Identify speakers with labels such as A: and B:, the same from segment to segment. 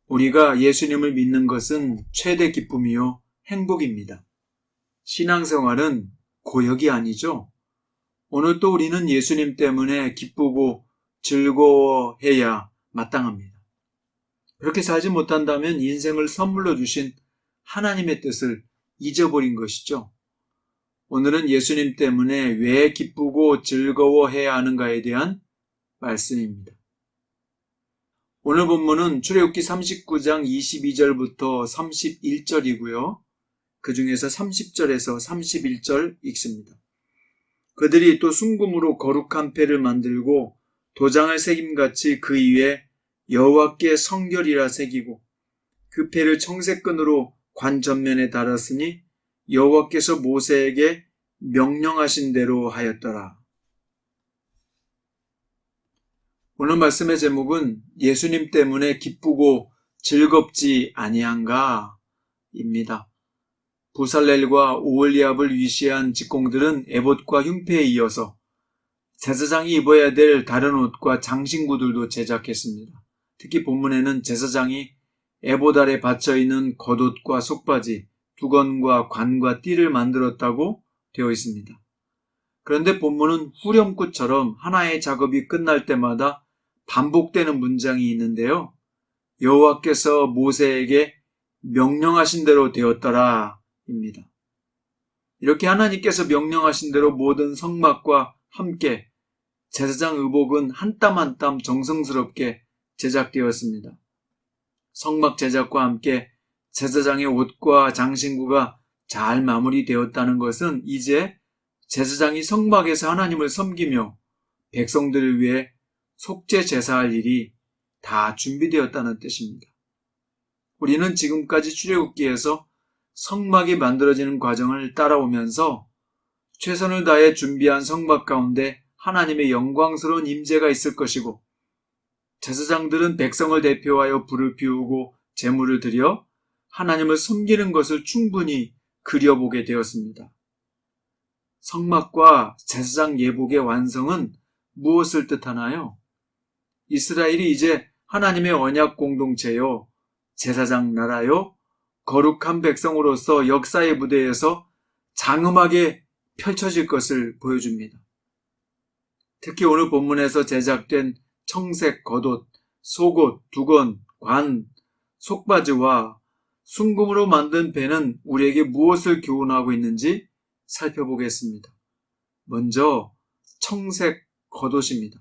A: 우리가 예수님을 믿는 것은 최대 기쁨이요 행복입니다. 신앙생활은 고역이 아니죠. 오늘 또 우리는 예수님 때문에 기쁘고 즐거워해야 마땅합니다. 그렇게 살지 못한다면 인생을 선물로 주신 하나님의 뜻을 잊어버린 것이죠. 오늘은 예수님 때문에 왜 기쁘고 즐거워해야 하는가에 대한 말씀입니다. 오늘 본문은 출애굽기 39장 22절부터 31절이고요. 그 중에서 30절에서 31절 읽습니다. 그들이 또 순금으로 거룩한 패를 만들고 도장을 새김같이 그 위에 여호와께 성결이라 새기고 그 패를 청색끈으로 관 전면에 달았으니 여호와께서 모세에게 명령하신 대로 하였더라. 오늘 말씀의 제목은 예수님 때문에 기쁘고 즐겁지 아니한가 입니다. 부살렐과 오홀리압을 위시한 직공들은 에봇과 흉패에 이어서 제사장이 입어야 될 다른 옷과 장신구들도 제작했습니다. 특히 본문에는 제사장이 에봇 아래 받쳐있는 겉옷과 속바지, 두건과 관과 띠를 만들었다고 되어 있습니다. 그런데 본문은 후렴구처럼 하나의 작업이 끝날 때마다 반복되는 문장이 있는데요. 여호와께서 모세에게 명령하신 대로 되었더라 입니다. 이렇게 하나님께서 명령하신 대로 모든 성막과 함께 제사장 의복은 한 땀 한 땀 정성스럽게 제작되었습니다. 성막 제작과 함께 제사장의 옷과 장신구가 잘 마무리되었다는 것은 이제 제사장이 성막에서 하나님을 섬기며 백성들을 위해 속죄 제사할 일이 다 준비되었다는 뜻입니다. 우리는 지금까지 출애굽기에서 성막이 만들어지는 과정을 따라오면서 최선을 다해 준비한 성막 가운데 하나님의 영광스러운 임재가 있을 것이고 제사장들은 백성을 대표하여 불을 피우고 제물을 드려 하나님을 섬기는 것을 충분히 그려보게 되었습니다. 성막과 제사장 예복의 완성은 무엇을 뜻하나요? 이스라엘이 이제 하나님의 언약 공동체요, 제사장 나라요, 거룩한 백성으로서 역사의 무대에서 장엄하게 펼쳐질 것을 보여줍니다. 특히 오늘 본문에서 제작된 청색 겉옷, 속옷, 두건, 관, 속바지와 순금으로 만든 배는 우리에게 무엇을 교훈하고 있는지 살펴보겠습니다. 먼저 청색 겉옷입니다.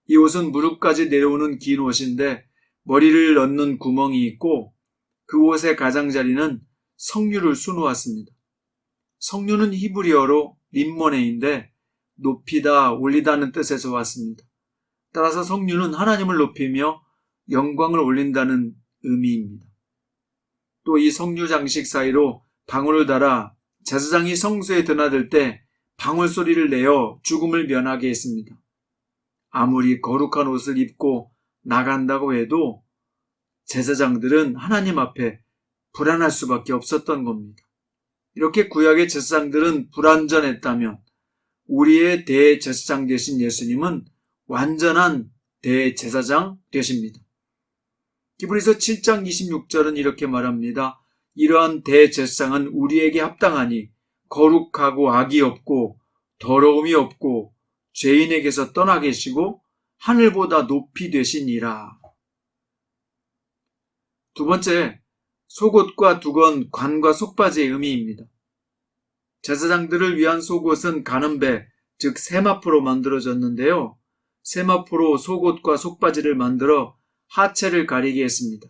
A: 이 옷은 무릎까지 내려오는 긴 옷인데 머리를 넣는 구멍이 있고 그 옷의 가장자리는 석류를 수놓았습니다. 석류는 히브리어로 림모네인데 높이다, 올리다는 뜻에서 왔습니다. 따라서 석류는 하나님을 높이며 영광을 올린다는 의미입니다. 또 이 석류 장식 사이로 방울을 달아 제사장이 성소에 드나들 때 방울 소리를 내어 죽음을 면하게 했습니다. 아무리 거룩한 옷을 입고 나간다고 해도 제사장들은 하나님 앞에 불안할 수밖에 없었던 겁니다. 이렇게 구약의 제사장들은 불완전했다면 우리의 대제사장 되신 예수님은 완전한 대제사장 되십니다. 히브리서 7장 26절은 이렇게 말합니다. 이러한 대제사장은 우리에게 합당하니 거룩하고 악이 없고 더러움이 없고 죄인에게서 떠나 계시고 하늘보다 높이 되시니라. 두 번째, 속옷과 두건, 관과 속바지의 의미입니다. 제사장들을 위한 속옷은 가는 배, 즉 세마포로 만들어졌는데요. 세마포로 속옷과 속바지를 만들어 하체를 가리게 했습니다.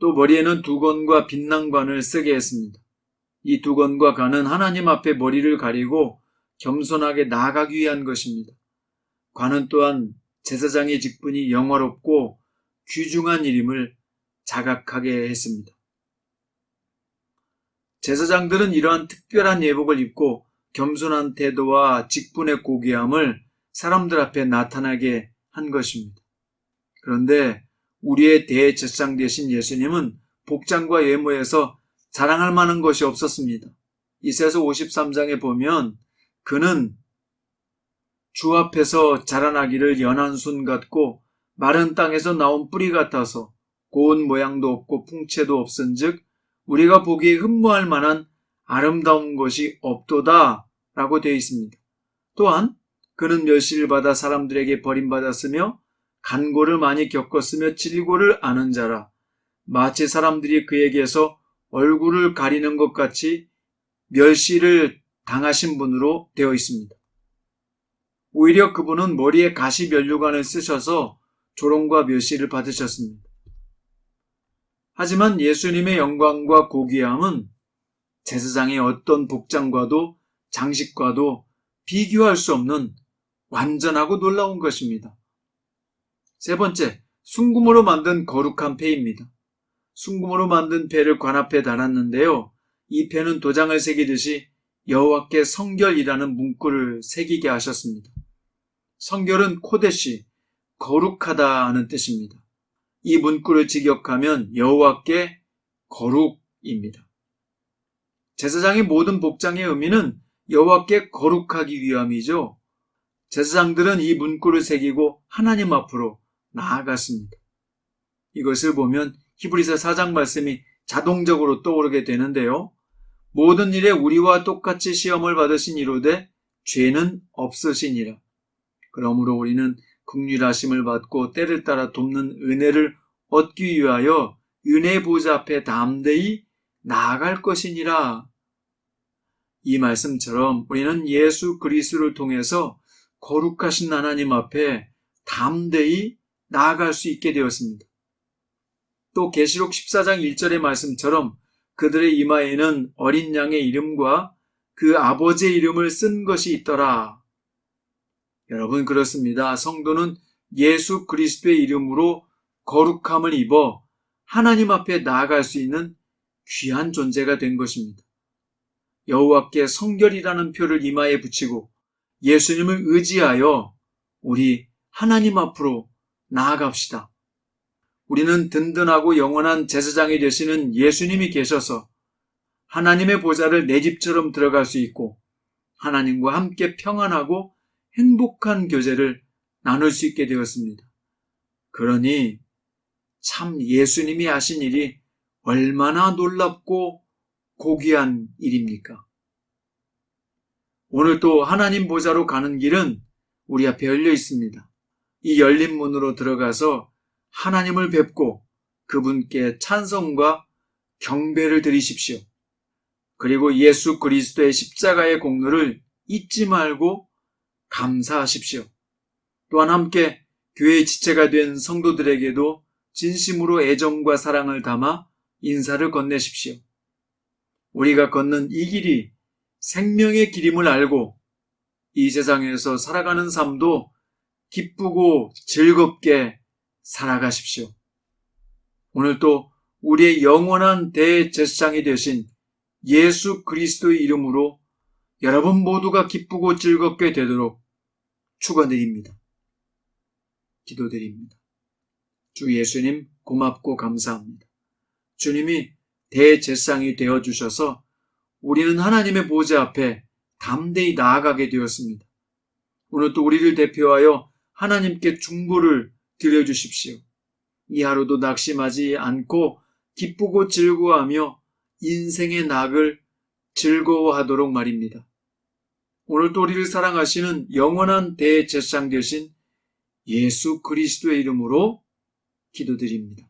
A: 또 머리에는 두건과 빛난관을 쓰게 했습니다. 이 두건과 관은 하나님 앞에 머리를 가리고 겸손하게 나아가기 위한 것입니다. 관은 또한 제사장의 직분이 영화롭고 귀중한 일임을 자각하게 했습니다. 제사장들은 이러한 특별한 예복을 입고 겸손한 태도와 직분의 고귀함을 사람들 앞에 나타나게 한 것입니다. 그런데 우리의 대제사장 되신 예수님은 복장과 외모에서 자랑할 만한 것이 없었습니다. 이사야서 53장에 보면 그는 주 앞에서 자라나기를 연한 순 같고 마른 땅에서 나온 뿌리 같아서 고운 모양도 없고 풍채도 없은즉 우리가 보기에 흠모할 만한 아름다운 것이 없도다 라고 되어 있습니다. 또한 그는 멸시를 받아 사람들에게 버림받았으며 간고를 많이 겪었으며 질고를 아는 자라. 마치 사람들이 그에게서 얼굴을 가리는 것 같이 멸시를 당하신 분으로 되어 있습니다. 오히려 그분은 머리에 가시 면류관을 쓰셔서 조롱과 멸시를 받으셨습니다. 하지만 예수님의 영광과 고귀함은 제사장의 어떤 복장과도 장식과도 비교할 수 없는 완전하고 놀라운 것입니다. 세 번째, 순금으로 만든 거룩한 패입니다. 순금으로 만든 패를 관 앞에 달았는데요. 이 패는 도장을 새기듯이 여호와께 성결이라는 문구를 새기게 하셨습니다. 성결은 코데시, 거룩하다는 뜻입니다. 이 문구를 직역하면 여호와께 거룩입니다. 제사장의 모든 복장의 의미는 여호와께 거룩하기 위함이죠. 제사장들은 이 문구를 새기고 하나님 앞으로 나아갔습니다. 이것을 보면 히브리서 4장 말씀이 자동적으로 떠오르게 되는데요. 모든 일에 우리와 똑같이 시험을 받으신 이로되 죄는 없으시니라. 그러므로 우리는 긍휼하심을 받고 때를 따라 돕는 은혜를 얻기 위하여 은혜 보좌 앞에 담대히 나아갈 것이니라. 이 말씀처럼 우리는 예수 그리스도를 통해서 거룩하신 하나님 앞에 담대히 나아갈 수 있게 되었습니다. 또 계시록 14장 1절의 말씀처럼 그들의 이마에는 어린 양의 이름과 그 아버지의 이름을 쓴 것이 있더라. 여러분, 그렇습니다. 성도는 예수 그리스도의 이름으로 거룩함을 입어 하나님 앞에 나아갈 수 있는 귀한 존재가 된 것입니다. 여호와께 성결이라는 표를 이마에 붙이고 예수님을 의지하여 우리 하나님 앞으로 나아갑시다. 우리는 든든하고 영원한 제사장이 되시는 예수님이 계셔서 하나님의 보좌를 내 집처럼 들어갈 수 있고 하나님과 함께 평안하고 행복한 교제를 나눌 수 있게 되었습니다. 그러니 참 예수님이 하신 일이 얼마나 놀랍고 고귀한 일입니까? 오늘 또 하나님 보좌로 가는 길은 우리 앞에 열려 있습니다. 이 열린 문으로 들어가서 하나님을 뵙고 그분께 찬송과 경배를 드리십시오. 그리고 예수 그리스도의 십자가의 공로를 잊지 말고 감사하십시오. 또한 함께 교회의 지체가 된 성도들에게도 진심으로 애정과 사랑을 담아 인사를 건네십시오. 우리가 걷는 이 길이 생명의 길임을 알고 이 세상에서 살아가는 삶도 기쁘고 즐겁게 살아가십시오. 오늘 또 우리의 영원한 대제사장이 되신 예수 그리스도의 이름으로 여러분 모두가 기쁘고 즐겁게 되도록 축원드립니다. 기도드립니다. 주 예수님, 고맙고 감사합니다. 주님이 대제사장이 되어주셔서 우리는 하나님의 보좌 앞에 담대히 나아가게 되었습니다. 오늘 또 우리를 대표하여 하나님께 중보를 드려주십시오. 이 하루도 낙심하지 않고 기쁘고 즐거워하며 인생의 낙을 즐거워하도록 말입니다. 오늘 또 우리를 사랑하시는 영원한 대제사장 되신 예수 그리스도의 이름으로 기도드립니다.